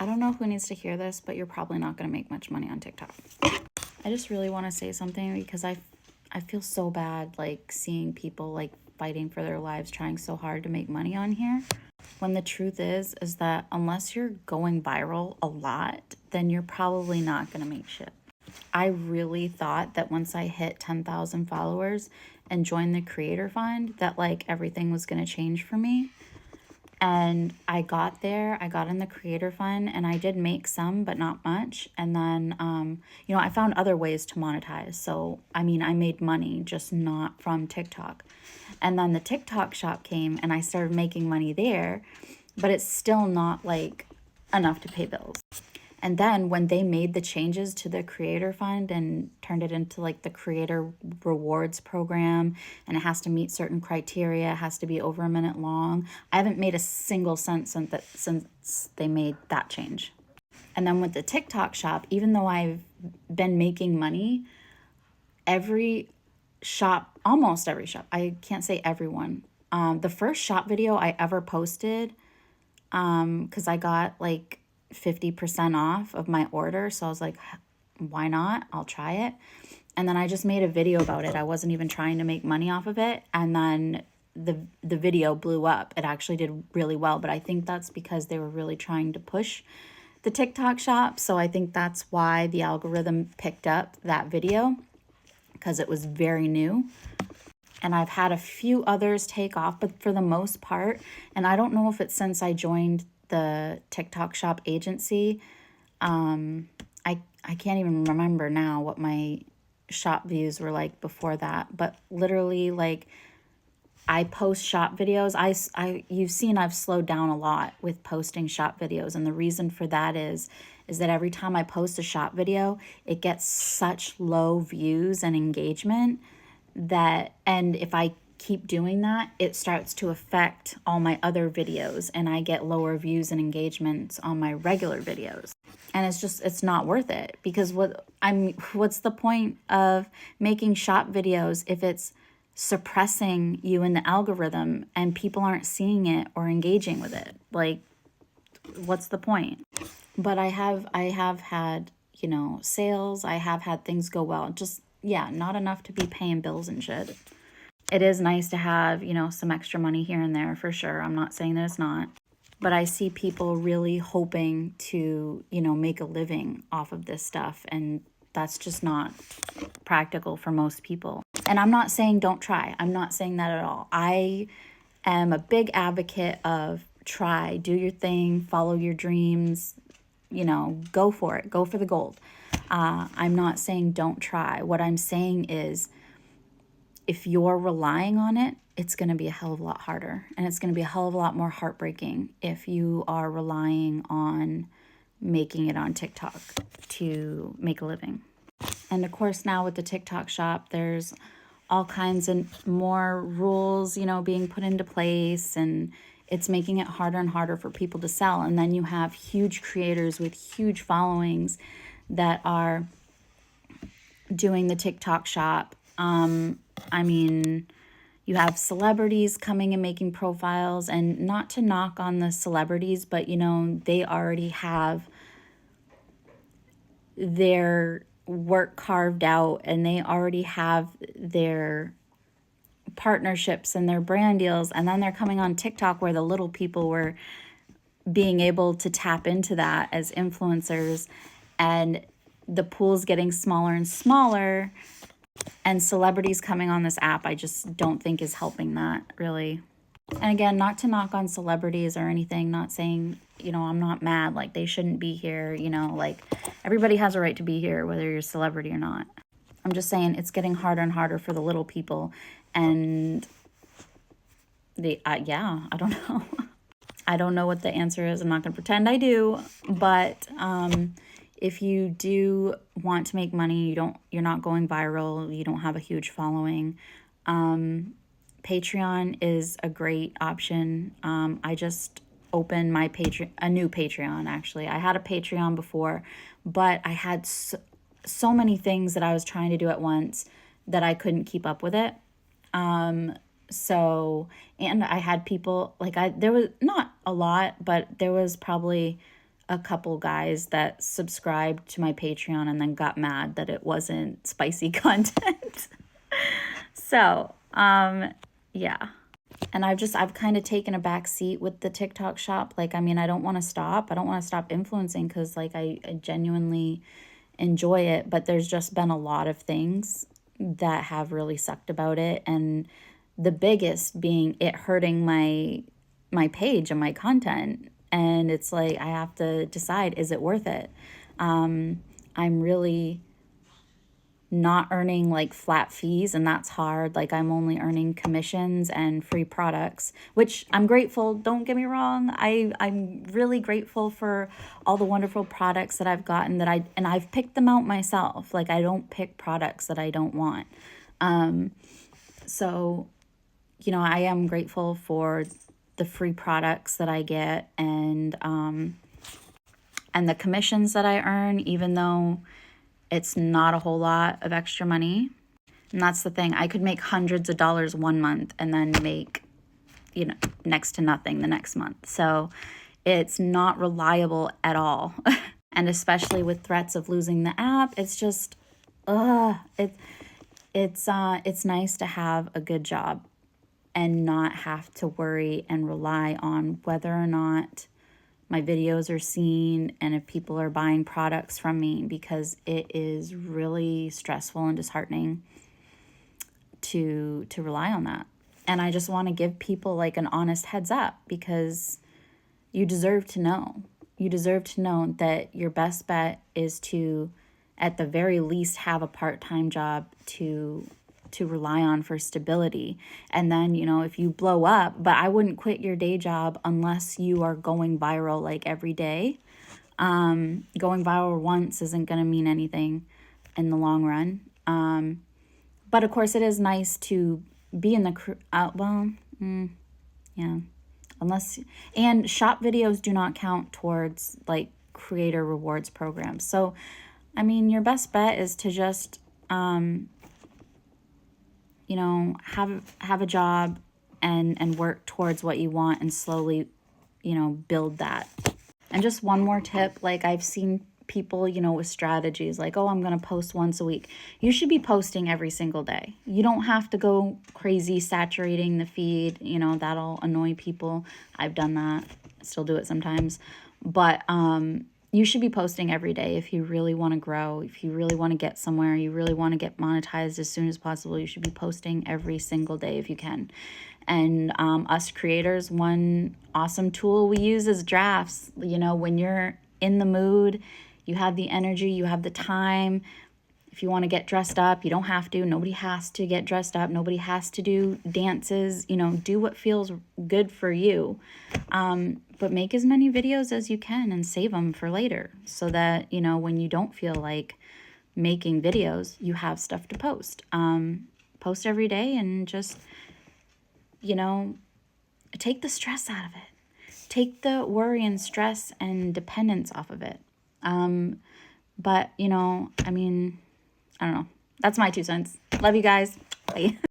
I don't know who needs to hear this, but you're probably not going to make much money on TikTok. I just really want to say something because I feel so bad, like, seeing people, like, fighting for their lives, trying so hard to make money on here. When the truth is that unless you're going viral a lot, then you're probably not going to make shit. I really thought that once I hit 10,000 followers and joined the creator fund, that, like, everything was going to change for me. And I got there, I got in the creator fund, and I did make some, but not much. And then, I found other ways to monetize. So, I mean, I made money, just not from TikTok. And then the TikTok shop came and I started making money there, but it's still not, like, enough to pay bills. And then when they made the changes to the creator fund and turned it into, like, the creator rewards program, and it has to meet certain criteria, it has to be over a minute long, I haven't made a single cent since they made that change. And then with the TikTok shop, even though I've been making money, almost every shop, I can't say everyone, the first shop video I ever posted, because I got, like, 50% off of my order. So I was like, why not? I'll try it. And then I just made a video about it. I wasn't even trying to make money off of it. And then the video blew up. It actually did really well. But I think that's because they were really trying to push the TikTok shop. So I think that's why the algorithm picked up that video, because it was very new. And I've had a few others take off, but for the most part, and I don't know if it's since I joined the TikTok shop agency, I can't even remember now what my shop views were like before that, but literally, like, I post shop videos. You've seen I've slowed down a lot with posting shop videos, and the reason for that is that every time I post a shop video, it gets such low views and engagement and if I keep doing that, it starts to affect all my other videos, and I get lower views and engagements on my regular videos. And it's not worth it, because what's the point of making shop videos if it's suppressing you in the algorithm and people aren't seeing it or engaging with it? Like, what's the point? But I have had, sales. I have had things go well. Just, yeah, not enough to be paying bills and shit. It is nice to have, some extra money here and there, for sure. I'm not saying that it's not. But I see people really hoping to, make a living off of this stuff. And that's just not practical for most people. And I'm not saying don't try. I'm not saying that at all. I am a big advocate of try, do your thing, follow your dreams, go for it, go for the gold. I'm not saying don't try. What I'm saying is, if you're relying on it, it's going to be a hell of a lot harder. And it's going to be a hell of a lot more heartbreaking if you are relying on making it on TikTok to make a living. And of course, now with the TikTok shop, there's all kinds of more rules, being put into place, and it's making it harder and harder for people to sell. And then you have huge creators with huge followings that are doing the TikTok shop. You have celebrities coming and making profiles, and not to knock on the celebrities, but, they already have their work carved out, and they already have their partnerships and their brand deals. And then they're coming on TikTok, where the little people were being able to tap into that as influencers, and the pool's getting smaller and smaller. And celebrities coming on this app, I just don't think is helping that, really. And again, not to knock on celebrities or anything, not saying, I'm not mad, like, they shouldn't be here, like, everybody has a right to be here, whether you're a celebrity or not. I'm just saying it's getting harder and harder for the little people. And I don't know. I don't know what the answer is. I'm not going to pretend I do. But if you do want to make money, you're not going viral, you don't have a huge following, Patreon is a great option. I just opened a new Patreon, actually. I had a Patreon before, but I had so many things that I was trying to do at once that I couldn't keep up with it. And I had people, there was not a lot, but there was probably a couple guys that subscribed to my Patreon and then got mad that it wasn't spicy content. So, yeah. And I've kind of taken a back seat with the TikTok shop. Like, I mean, I don't want to stop. I don't want to stop influencing because, like, I genuinely enjoy it. But there's just been a lot of things that have really sucked about it. And the biggest being it hurting my page and my content. And it's like, I have to decide, is it worth it? I'm really not earning like flat fees, and that's hard. Like, I'm only earning commissions and free products, which I'm grateful. Don't get me wrong. I'm really grateful for all the wonderful products that I've gotten and I've picked them out myself. Like, I don't pick products that I don't want. So, you know, I am grateful for the free products that I get and the commissions that I earn, even though it's not a whole lot of extra money. And that's the thing. I could make hundreds of dollars one month and then make, you know, next to nothing the next month. So it's not reliable at all. And especially with threats of losing the app, it's just, it's nice to have a good job and not have to worry and rely on whether or not my videos are seen and if people are buying products from me, because it is really stressful and disheartening to rely on that. And I just want to give people like an honest heads up, because you deserve to know. You deserve to know that your best bet is to, at the very least, have a part-time job to rely on for stability. And then, you know, if you blow up, but I wouldn't quit your day job unless you are going viral like every day. Going viral once isn't going to mean anything in the long run. But of course, it is nice to be in the, yeah, unless, and shop videos do not count towards like creator rewards programs. So, I mean, your best bet is to just, you know, have a job and work towards what you want and slowly, you know, build that. And just one more tip, like I've seen people, you know, with strategies like, oh, I'm going to post once a week. You should be posting every single day. You don't have to go crazy saturating the feed, you know, that'll annoy people. I've done that. Still do it sometimes. But you should be posting every day if you really want to grow, if you really want to get somewhere, you really want to get monetized as soon as possible. You should be posting every single day if you can. And us creators, one awesome tool we use is drafts. You know, when you're in the mood, you have the energy, you have the time. If you want to get dressed up, you don't have to. Nobody has to get dressed up. Nobody has to do dances. You know, do what feels good for you. But make as many videos as you can and save them for later so that, you know, when you don't feel like making videos, you have stuff to post. Post every day and just, you know, take the stress out of it. Take the worry and stress and dependence off of it. But, you know, I mean, I don't know. That's my 2 cents. Love you guys. Bye.